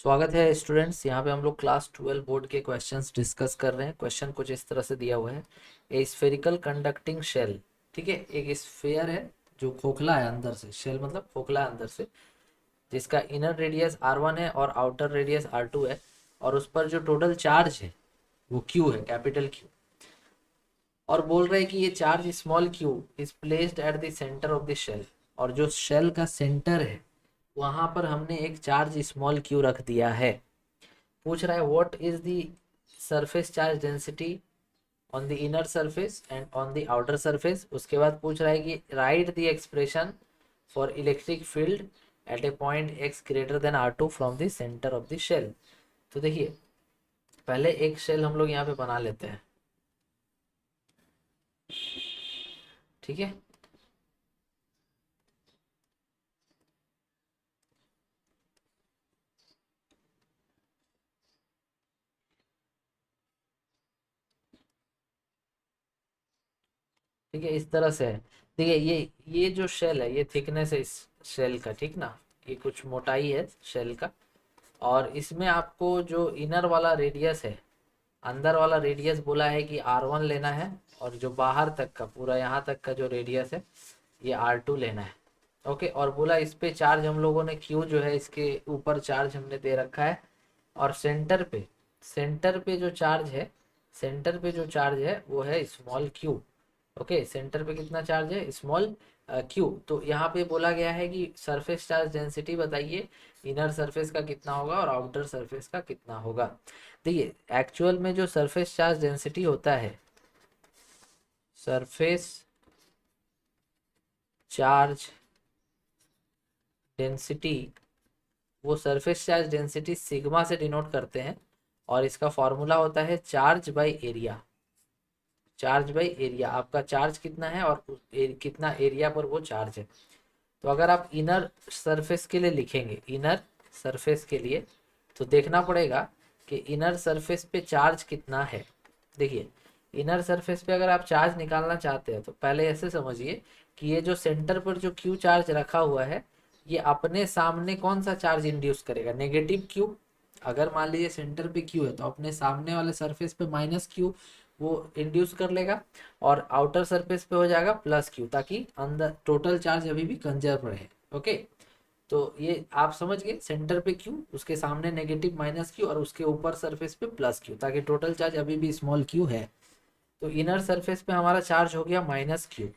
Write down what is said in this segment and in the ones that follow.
स्वागत है स्टूडेंट्स। यहाँ पे हम लोग क्लास 12 बोर्ड के क्वेश्चंस डिस्कस कर रहे हैं। क्वेश्चन कुछ इस तरह से दिया हुआ है। ए स्फेरिकल कंडक्टिंग शेल, ठीक है, एक स्फेयर है जो खोखला है अंदर से, शेल मतलब खोखला है अंदर से, जिसका इनर रेडियस r1 है और आउटर रेडियस r2 है, और उस पर जो टोटल चार्ज है वो q है, कैपिटल Q। और बोल रहे हैं कि ये charge small q is placed at the centre of the shell, और जो शेल का सेंटर है वहां पर हमने एक चार्ज स्मॉल q रख दिया है। पूछ रहा है what is the surface charge density on the inner surface and on the outer surface. उसके बाद पूछ रहा है कि write the expression for electric field at a point x greater than r2 from the centre of the shell. तो देखिए, पहले एक शेल हम लोग यहाँ पे बना लेते हैं, ठीक है। ठीक है, इस तरह से है। देखिए, ये जो शेल है, ये थिकनेस है इस शेल का, ठीक ना। ये कुछ मोटाई है शेल का, और इसमें आपको जो इनर वाला रेडियस है, अंदर वाला रेडियस बोला है कि R1 लेना है, और जो बाहर तक का पूरा यहाँ तक का जो रेडियस है ये R2 लेना है। ओके, और बोला इस पे चार्ज हम लोगों ने Q जो है इसके ऊपर चार्ज हमने दे रखा है, और सेंटर पे जो चार्ज है, सेंटर पे जो चार्ज है वो है स्मॉल q। ओके, सेंटर पे कितना चार्ज है, स्मॉल q। तो यहाँ पे बोला गया है कि सरफेस चार्ज डेंसिटी बताइए, इनर सरफेस का कितना होगा और आउटर सरफेस का कितना होगा। देखिए, एक्चुअल में जो सरफेस चार्ज डेंसिटी होता है, सरफेस चार्ज डेंसिटी, वो सरफेस चार्ज डेंसिटी सिग्मा से डिनोट करते हैं, और इसका फॉर्मूला होता है charge by area. Charge by area, आपका चार्ज कितना है और कितना एरिया पर वो चार्ज है। तो अगर आप इनर सरफेस के लिए लिखेंगे, इनर सरफेस के लिए, तो देखना पड़ेगा कि इनर सरफेस पे चार्ज कितना है। देखिए, इनर सरफेस पे अगर आप चार्ज निकालना चाहते हैं तो पहले ऐसे समझिए कि ये जो सेंटर पर जो क्यू चार्ज रखा हुआ है, ये अपने सामने कौन सा चार्ज इंड्यूस करेगा, नेगेटिव क्यू। अगर मान लीजिए सेंटर पे क्यू है तो अपने सामने वाले सरफेस पे माइनस क्यू वो इंड्यूस कर लेगा, और आउटर सरफेस पे हो जाएगा प्लस क्यू, ताकि अंदर टोटल चार्ज अभी भी कंजर्व रहे। ओके, तो ये आप समझ गए, सेंटर पे क्यू, उसके सामने नेगेटिव माइनस क्यू, और उसके ऊपर सरफेस पे प्लस क्यू, ताकि टोटल चार्ज अभी भी स्मॉल क्यू है। तो इनर सरफेस पे हमारा चार्ज हो गया minus Q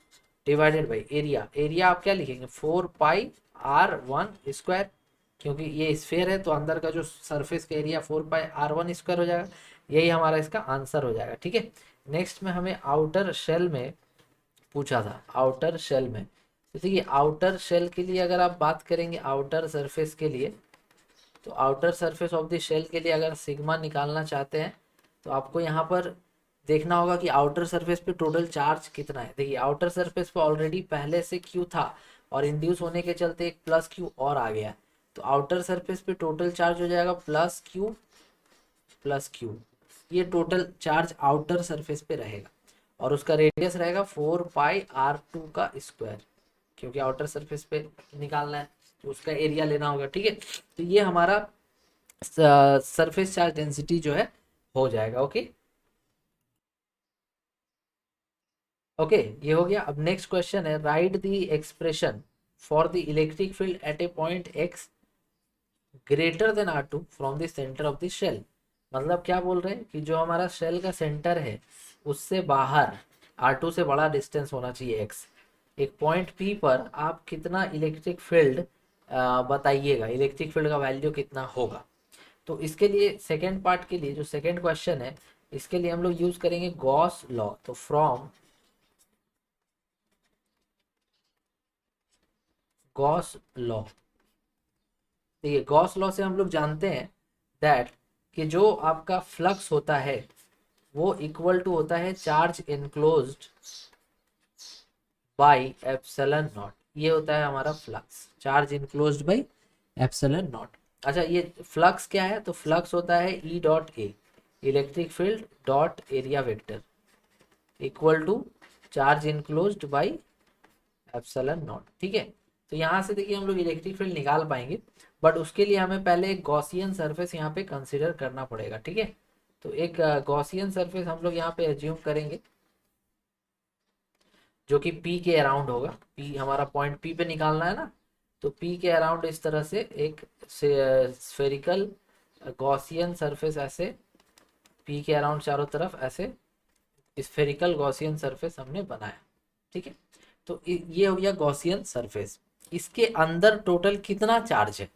divided by area. Area आप क्या लिखेंगे, 4 पाई r1 स्क्वायर, क्योंकि ये स्फेयर है तो अंदर का जो सरफेस का एरिया 4 पाई r1 स्क्वायर हो जाएगा। यही हमारा इसका आंसर हो जाएगा, ठीक है। नेक्स्ट में हमें आउटर शेल में पूछा था, आउटर शेल में। तो देखिए, आउटर शेल के लिए अगर आप बात करेंगे, आउटर सरफेस के लिए, तो outer surface of the shell के लिए अगर सिग्मा निकालना चाहते हैं तो आपको यहाँ पर देखना होगा कि आउटर सरफेस पे टोटल चार्ज कितना है। देखिए, आउटर सरफेस पे ऑलरेडी पहले से क्यू था, और इंड्यूस होने के चलते एक प्लस क्यू और आ गया, तो आउटर सरफेस पे टोटल चार्ज हो जाएगा प्लस क्यू। ये टोटल चार्ज आउटर सरफेस पे रहेगा, और उसका रेडियस रहेगा 4 पाई r2 का स्क्वायर, क्योंकि आउटर सरफेस पे निकालना है तो उसका एरिया लेना होगा, ठीक है। तो ये हमारा सरफेस चार्ज डेंसिटी जो है हो जाएगा। ओके, ओके, ये हो गया। अब नेक्स्ट क्वेश्चन है, write the expression for the electric field at a point x greater than r2 from the centre of the shell. मतलब क्या बोल रहे हैं कि जो हमारा शेल का सेंटर है उससे बाहर r2 से बड़ा डिस्टेंस होना चाहिए x, एक पॉइंट p पर आप कितना इलेक्ट्रिक फील्ड बताइएगा, इलेक्ट्रिक फील्ड का वैल्यू कितना होगा। तो इसके लिए सेकेंड पार्ट के लिए जो सेकेंड क्वेश्चन है, इसके लिए हम लोग यूज करेंगे गॉस लॉ। तो फ्रॉम गॉस लॉ, देखिए गॉस लॉ से हम लोग जानते हैं दैट कि जो आपका फ्लक्स होता है वो इक्वल टू होता है charge enclosed by epsilon naught. ये होता है हमारा flux, charge enclosed by epsilon naught. अच्छा, ये फ्लक्स क्या है, तो फ्लक्स होता है E dot A, electric field dot area vector, equal to charge enclosed by epsilon naught, ठीक है। तो यहाँ से देखिए हम लोग इलेक्ट्रिक फील्ड निकाल पाएंगे, बट उसके लिए हमें पहले एक गॉसियन सरफेस यहाँ पे कंसिडर करना पड़ेगा, ठीक है। तो एक गॉसियन सरफेस हम लोग यहाँ पे एज्यूम करेंगे जो कि P के अराउंड होगा। P हमारा पॉइंट P पे निकालना है ना, तो P के अराउंड इस तरह से एक स्फेरिकल गॉसियन सरफेस ऐसे P के अराउंड चारों तरफ ऐसे स्फेरिकल गॉसियन सरफेस हमने बनाया, ठीक है। तो ये हो गया गॉसियन सरफेस। इसके अंदर टोटल कितना चार्ज है,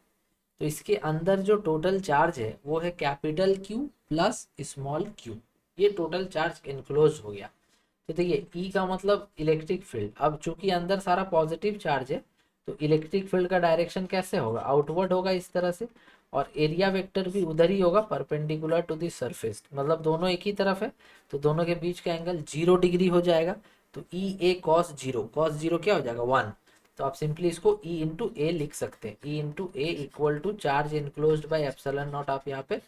तो इसके अंदर जो टोटल चार्ज है वो है capital Q plus small q, ये टोटल चार्ज इनक्लोज हो गया। तो देखिए E का मतलब इलेक्ट्रिक फील्ड, अब चूंकि अंदर सारा पॉजिटिव चार्ज है तो इलेक्ट्रिक फील्ड का डायरेक्शन कैसे होगा, आउटवर्ड होगा इस तरह से, और एरिया वेक्टर भी उधर ही होगा परपेंडिकुलर टू द सरफेस, मतलब दोनों एक ही तरफ है तो दोनों के बीच का एंगल 0 डिग्री हो जाएगा। तो ई ए कॉस जीरो, कॉस जीरो क्या हो जाएगा 1, तो आप सिंपली इसको ई इंटू ए लिख सकते हैं, E into A equal to charge enclosed by epsilon naught आप यहाँ पे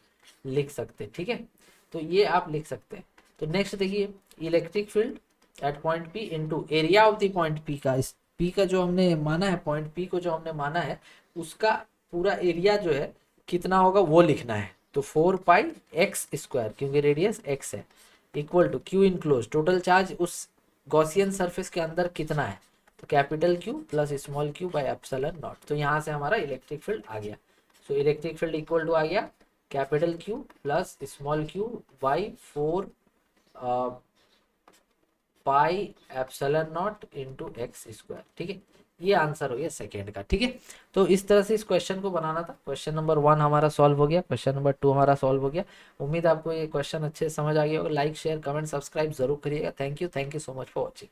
लिख सकते हैं, ठीक है। तो ये आप लिख सकते हैं। तो नेक्स्ट देखिए electric field eight point P into area of the point P का, इस पी का जो हमने माना है, पॉइंट पी को जो हमने माना है उसका पूरा एरिया जो है कितना होगा वो लिखना है। तो 4 पाई एक्स स्क्वायर, क्योंकि रेडियस एक्स है, equal to q enclose, total charge उस गॉसियन सरफेस के अंदर कितना है, तो capital q plus small q by epsilon nought. तो यहाँ से हमारा इलेक्ट्रिक फील्ड आ गया। So electric field equal to आ गया capital q plus small q by 4 pi epsilon nought into x square, ठीक है। ये आंसर हो गया सेकेंड का, ठीक है। तो इस तरह से इस क्वेश्चन को बनाना था। क्वेश्चन नंबर 1 हमारा सॉल्व हो गया, क्वेश्चन नंबर 2 हमारा सॉल्व हो गया। उम्मीद आपको ये क्वेश्चन अच्छे से समझ आ गया होगा। लाइक शेयर कमेंट सब्सक्राइब जरूर करिएगा। Thank you so much for watching.